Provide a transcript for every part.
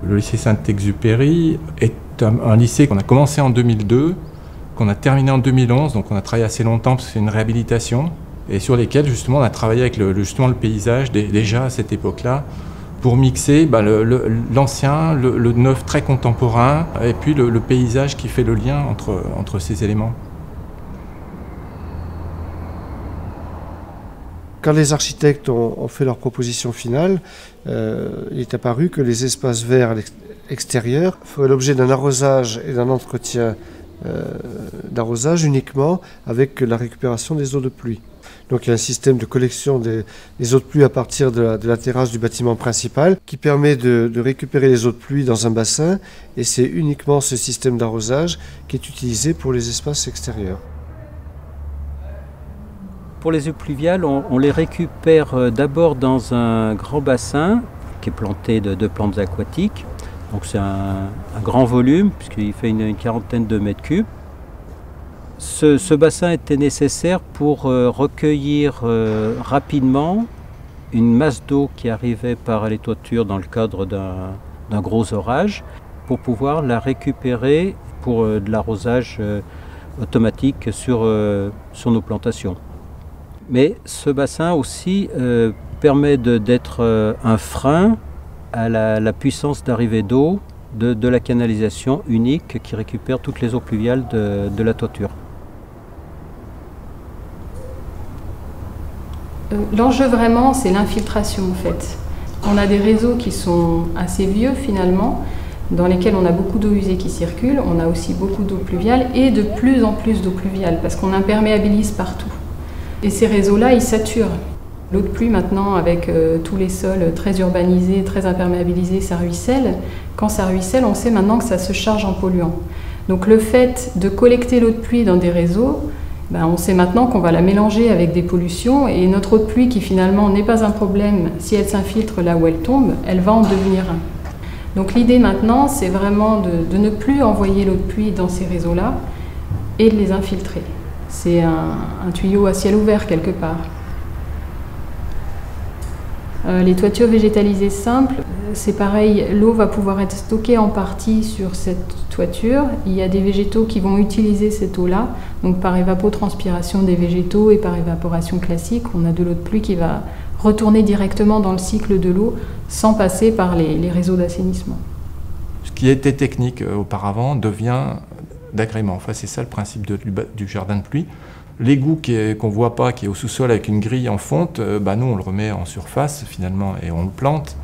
Le lycée Saint-Exupéry est un lycée qu'on a commencé en 2002, qu'on a terminé en 2011, donc on a travaillé assez longtemps parce que c'est une réhabilitation, et sur lesquels justement on a travaillé avec le paysage déjà à cette époque-là, pour mixer l'ancien, le neuf très contemporain, et puis le paysage qui fait le lien entre ces éléments. Quand les architectes ont fait leur proposition finale, il est apparu que les espaces verts extérieurs feraient l'objet d'un arrosage et d'un entretien d'arrosage uniquement avec la récupération des eaux de pluie. Donc il y a un système de collection des eaux de pluie à partir de la terrasse du bâtiment principal qui permet de récupérer les eaux de pluie dans un bassin, et c'est uniquement ce système d'arrosage qui est utilisé pour les espaces extérieurs. Pour les eaux pluviales, on les récupère d'abord dans un grand bassin qui est planté de plantes aquatiques. Donc c'est un grand volume puisqu'il fait une quarantaine de mètres cubes. Ce bassin était nécessaire pour recueillir rapidement une masse d'eau qui arrivait par les toitures dans le cadre d'un gros orage, pour pouvoir la récupérer pour de l'arrosage automatique sur nos plantations. Mais ce bassin aussi permet d'être un frein à la puissance d'arrivée d'eau de la canalisation unique qui récupère toutes les eaux pluviales de la toiture. L'enjeu vraiment, c'est l'infiltration en fait. On a des réseaux qui sont assez vieux finalement, dans lesquels on a beaucoup d'eau usée qui circule, on a aussi beaucoup d'eau pluviale et de plus en plus d'eau pluviale parce qu'on imperméabilise partout. Et ces réseaux-là, ils saturent. L'eau de pluie maintenant, avec tous les sols très urbanisés, très imperméabilisés, ça ruisselle. Quand ça ruisselle, on sait maintenant que ça se charge en polluants. Donc le fait de collecter l'eau de pluie dans des réseaux, on sait maintenant qu'on va la mélanger avec des pollutions, et notre eau de pluie qui finalement n'est pas un problème, si elle s'infiltre là où elle tombe, elle va en devenir un. Donc l'idée maintenant, c'est vraiment de ne plus envoyer l'eau de pluie dans ces réseaux-là et de les infiltrer. C'est un tuyau à ciel ouvert quelque part. Les toitures végétalisées simples, c'est pareil, l'eau va pouvoir être stockée en partie sur cette toiture. Il y a des végétaux qui vont utiliser cette eau-là, donc par évapotranspiration des végétaux et par évaporation classique, on a de l'eau de pluie qui va retourner directement dans le cycle de l'eau sans passer par les réseaux d'assainissement. Ce qui était technique auparavant devient d'agrément. Enfin, c'est ça le principe du jardin de pluie. L'égout qu'on ne voit pas, qui est au sous-sol avec une grille en fonte, nous on le remet en surface finalement et on le plante.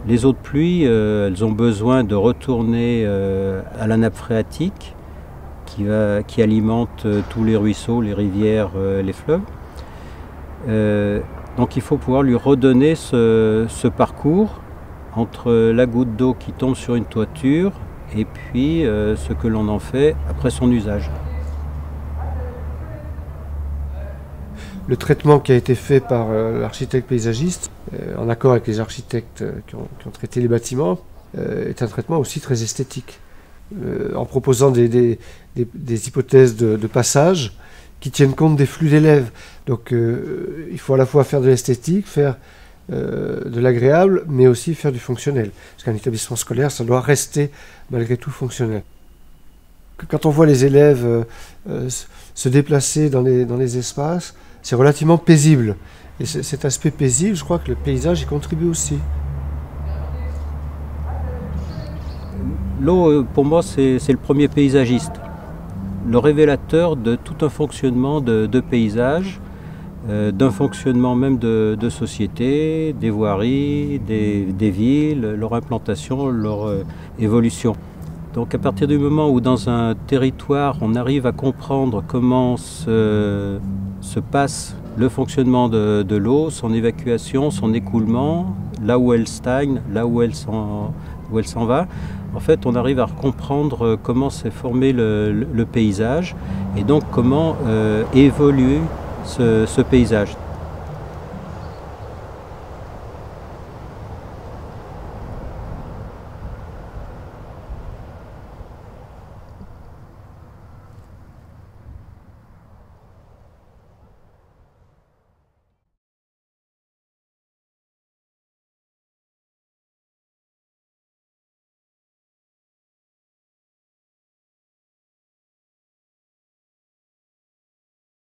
Les eaux de pluie, elles ont besoin de retourner à la nappe phréatique qui alimente tous les ruisseaux, les rivières, les fleuves. Donc il faut pouvoir lui redonner ce parcours entre la goutte d'eau qui tombe sur une toiture et puis ce que l'on en fait après son usage. Le traitement qui a été fait par l'architecte paysagiste, en accord avec les architectes qui ont traité les bâtiments, est un traitement aussi très esthétique, en proposant des hypothèses de passage qui tiennent compte des flux d'élèves. Donc il faut à la fois faire de l'esthétique, faire de l'agréable, mais aussi faire du fonctionnel. Parce qu'un établissement scolaire, ça doit rester malgré tout fonctionnel. Quand on voit les élèves se déplacer dans les espaces, c'est relativement paisible. Et cet aspect paisible, je crois que le paysage y contribue aussi. L'eau, pour moi, c'est le premier paysagiste. Le révélateur de tout un fonctionnement de paysage, d'un fonctionnement même de société, des voiries, des villes, leur implantation, leur évolution. Donc à partir du moment où dans un territoire on arrive à comprendre comment se passe le fonctionnement de l'eau, son évacuation, son écoulement, là où elle stagne, là où elle s'en va, en fait on arrive à comprendre comment s'est formé le paysage et donc comment évolue ce paysage.